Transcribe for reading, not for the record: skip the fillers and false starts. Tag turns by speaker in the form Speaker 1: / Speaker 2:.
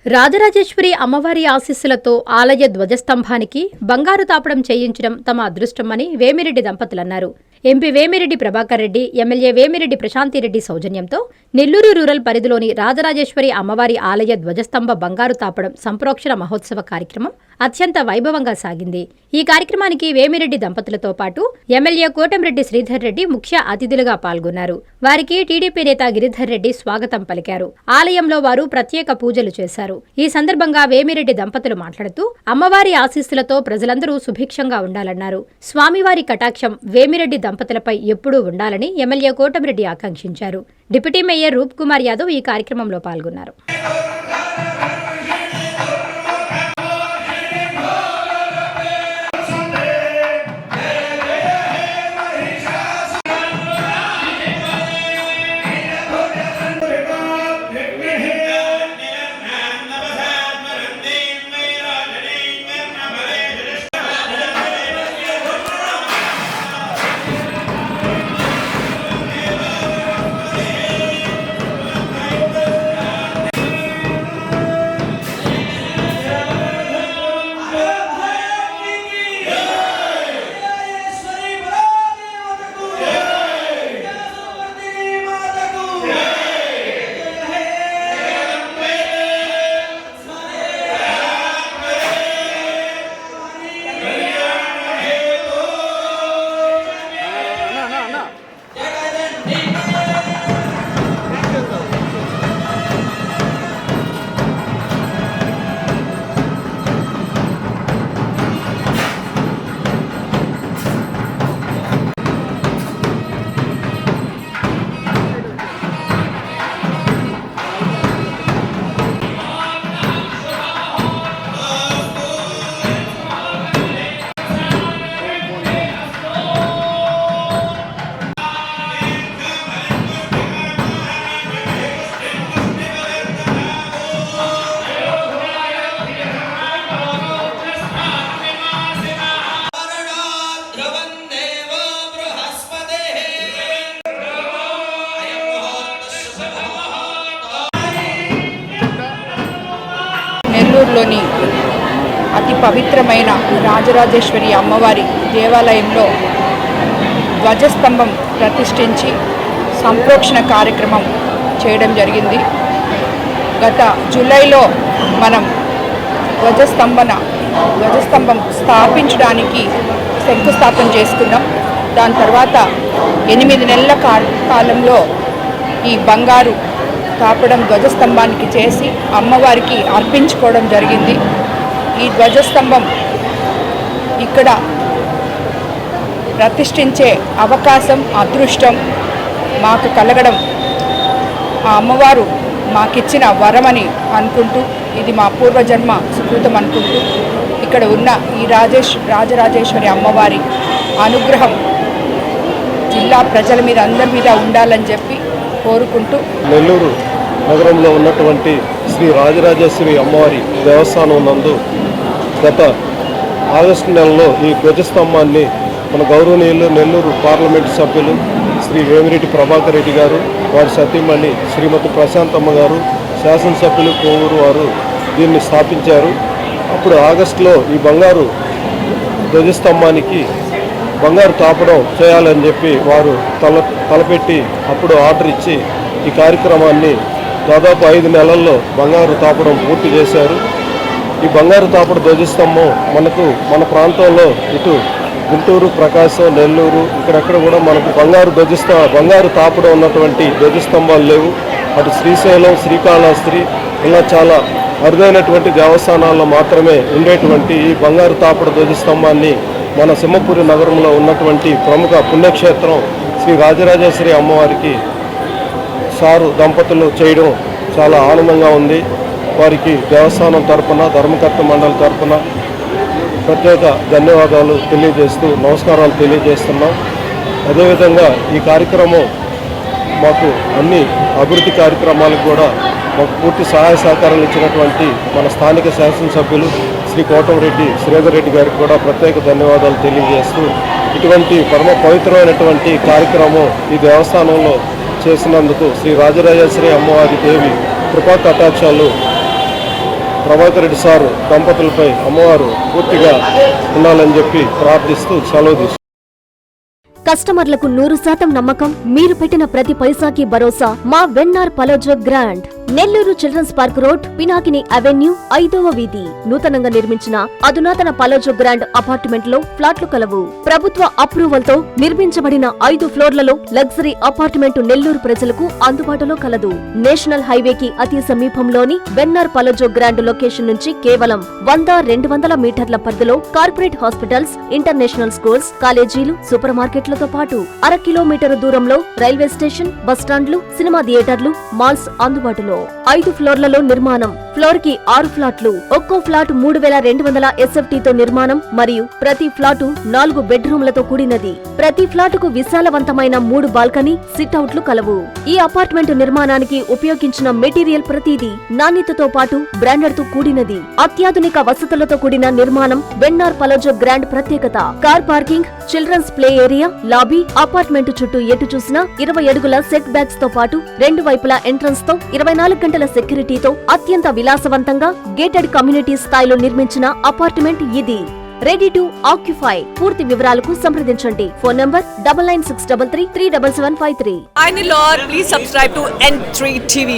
Speaker 1: రాజరాజేశ్వరి అమ్మవారి ఆశీస్సులతో ఆలయ ధ్వజస్తంభానికి బంగారు తాపడం చేయించడం తమ అదృష్టమని వేమిరెడ్డి దంపతులన్నారు. ఎంపీ వేమిరెడ్డి ప్రభాకర్ రెడ్డి, ఎమ్మెల్యే వేమిరెడ్డి ప్రశాంతిరెడ్డి సౌజన్యంతో నెల్లూరు రూరల్ పరిధిలోని రాజరాజేశ్వరి అమ్మవారి ఆలయ ధ్వజస్తంభ బంగారు తాపడం సంప్రోక్షణ మహోత్సవ కార్యక్రమం అత్యంత వైభవంగా సాగింది. ఈ కార్యక్రమానికి వేమిరెడ్డి దంపతులతో పాటు ఎమ్మెల్యే కోటంరెడ్డి శ్రీధర్ రెడ్డి ముఖ్య అతిథులుగా పాల్గొన్నారు. వారికి టీడీపీ నేత గిరిధర్ రెడ్డి స్వాగతం పలికారు. ఆలయంలో వారు ప్రత్యేక పూజలు చేశారు. ఈ సందర్భంగా వేమిరెడ్డి దంపతులు మాట్లాడుతూ అమ్మవారి ఆశీస్సులతో ప్రజలందరూ సుభిక్షంగా ఉండాలన్నారు. స్వామివారి కటాక్షం వేమిరెడ్డి దంపతులపై ఎప్పుడూ ఉండాలని ఎమ్మెల్యే కోటంరెడ్డి ఆకాంక్షించారు. డిప్యూటీ మేయర్ రూప్ కుమార్ యాదవ్ ఈ కార్యక్రమంలో పాల్గొన్నారు.
Speaker 2: నెల్లూరులోని అతి పవిత్రమైన రాజరాజేశ్వరి అమ్మవారి దేవాలయంలో ధ్వజస్తంభం ప్రతిష్ఠించి సంప్రోక్షణ కార్యక్రమం చేయడం జరిగింది. గత జూలైలో మనం ధ్వజస్తంభం స్థాపించడానికి శంకుస్థాపన చేసుకున్నాం. దాని తర్వాత 8 నెలల కాలంలో ఈ బంగారు తాపడం ధ్వజస్తంభానికి చేసి అమ్మవారికి అర్పించుకోవడం జరిగింది. ఈ ధ్వజస్తంభం ఇక్కడ ప్రతిష్ఠించే అవకాశం, అదృష్టం మాకు కలగడం ఆ అమ్మవారు మాకిచ్చిన వరమని అనుకుంటూ, ఇది మా పూర్వజన్మ సుకృతం అనుకుంటూ ఇక్కడ ఉన్న ఈ రాజరాజేశ్వరి అమ్మవారి అనుగ్రహం జిల్లా ప్రజల మీద అందరి మీద ఉండాలని చెప్పి కోరుకుంటూ
Speaker 3: నెల్లూరు నగరంలో ఉన్నటువంటి శ్రీ రాజరాజేశ్వరి అమ్మవారి దేవస్థానం నందు గత ఆగస్టు నెలలో ఈ ధ్వజస్తంభాన్ని మన గౌరవనీయులు నెల్లూరు పార్లమెంటు సభ్యులు శ్రీ వేమిరెడ్డి ప్రభాకర్ రెడ్డి గారు, వారి సతీమణి శ్రీమతి ప్రశాంతమ్మ గారు, శాసనసభ్యులు కోవూరు వారు దీన్ని స్థాపించారు. అప్పుడు ఆగస్టులో ఈ బంగారు ధ్వజస్తంభానికి బంగారు తాపడం చేయాలని చెప్పి వారు తలపెట్టి అప్పుడు ఆర్డర్ ఇచ్చి ఈ కార్యక్రమాన్ని దాదాపు 5 నెలల్లో బంగారు తాపడం పూర్తి చేశారు. ఈ బంగారు తాపడ ధ్వజస్తంభం మన ప్రాంతంలో ఇటు గుంటూరు, ప్రకాశం, నెల్లూరు ఇక్కడెక్కడ కూడా మనకు బంగారు తాపడం ఉన్నటువంటి ధ్వజస్తంభాలు లేవు. అటు శ్రీశైలం, శ్రీకాళహస్తి ఇలా చాలా అరుదైనటువంటి దేవస్థానాల్లో మాత్రమే ఉండేటువంటి ఈ బంగారు తాపడ ధ్వజస్తంభాన్ని మన సింహపురి నగరంలో ఉన్నటువంటి ప్రముఖ పుణ్యక్షేత్రం శ్రీ రాజరాజేశ్వరి అమ్మవారికి సారు దంపతులు చేయడం చాలా ఆనందంగా ఉంది. వారికి దేవస్థానం తరపున, ధర్మకర్త మండలి తరపున ప్రత్యేక ధన్యవాదాలు తెలియజేస్తూ నమస్కారాలు తెలియజేస్తున్నాం. అదేవిధంగా ఈ కార్యక్రమం మాకు అన్ని అభివృద్ధి కార్యక్రమాలకు కూడా మాకు పూర్తి సహాయ సహకారాలు ఇచ్చినటువంటి మన స్థానిక శాసనసభ్యులు శ్రీ కోటంరెడ్డి శ్రీధర్ రెడ్డి గారికి కూడా ప్రత్యేక ధన్యవాదాలు తెలియజేస్తూ ఇటువంటి పరమ పవిత్రమైనటువంటి కార్యక్రమం ఈ దేవస్థానంలో చేసినందుకు శ్రీ రాజరాజేశ్వరి అమ్మవారి దేవి కృపా కటాక్షాలు ప్రభాకర్ రెడ్డి సారు దంపతులపై అమ్మవారు పూర్తిగా ఉండాలని చెప్పి ప్రార్థిస్తూ సెలవు తీసుకుంటాం.
Speaker 4: కస్టమర్లకు 100% నమ్మకం, మీరు పెట్టిన ప్రతి పైసాకి భరోసా మా VNR Palazzo Grand. Nellore children's park road, Pinakini avenue, 5వ వీధి. నూతనంగా నిర్మించిన అధునాతన పలోజో గ్రాండ్ అపార్ట్మెంట్ లో ఫ్లాట్లు కలవు. ప్రభుత్వ అప్రూవల్ తో నిర్మించబడిన 5 ఫ్లోర్లలో లగ్జరీ అపార్ట్మెంట్ నెల్లూరు ప్రజలకు అందుబాటులో కలదు. నేషనల్ హైవేకి అతి సమీపంలోని వెన్నార్ పలోజో గ్రాండ్ లొకేషన్ నుంచి కేవలం 100-200 మీటర్ల పరిధిలో కార్పొరేట్ హాస్పిటల్స్, ఇంటర్నేషనల్ స్కూల్స్, కాలేజీలు, సూపర్ మార్కెట్లతో పాటు 1/2 కిలోమీటర్ దూరంలో రైల్వే స్టేషన్, బస్టాండ్లు, సినిమా థియేటర్లు, మాల్స్ అందుబాటులో. 5 ఫ్లోర్లలో నిర్మాణం. ఫ్లోర్ కి 6 ఫ్లాట్లు. ఒక్కో ఫ్లాట్ 3200 SFT తో నిర్మాణం మరియు ప్రతి ఫ్లాటు 4 బెడ్రూమ్లతో కూడినది. ప్రతి ఫ్లాటుకు విశాలవంతమైన 3 బాల్కనీ, సిట్అవుట్లు కలవు. ఈ అపార్ట్మెంట్ నిర్మాణానికి ఉపయోగించిన మెటీరియల్ ప్రతిదీ నాణ్యతతో పాటు బ్రాండెడ్ తో కూడినది. అత్యాధునిక వసతులతో కూడిన నిర్మాణం వెన్నార్ పలోజో గ్రాండ్ ప్రత్యేకత. Car parking, children's play area, lobby, apartment చుట్టూ ఎటు చూసినా 20 అడుగుల సెట్ బ్యాక్స్ తో పాటు 2 వైపులా ఎంట్రన్స్ తో 24 గంటల సెక్యూరిటీతో అత్యంత విలాసవంతంగా గేటెడ్ కమ్యూనిటీ స్థాయిలో నిర్మించిన అపార్ట్మెంట్ ఇది. Ready to occupy. పూర్తి వివరాలకు సంప్రదించండి. Phone number 9963337753.
Speaker 5: Hi Nilor, please subscribe to N3 TV.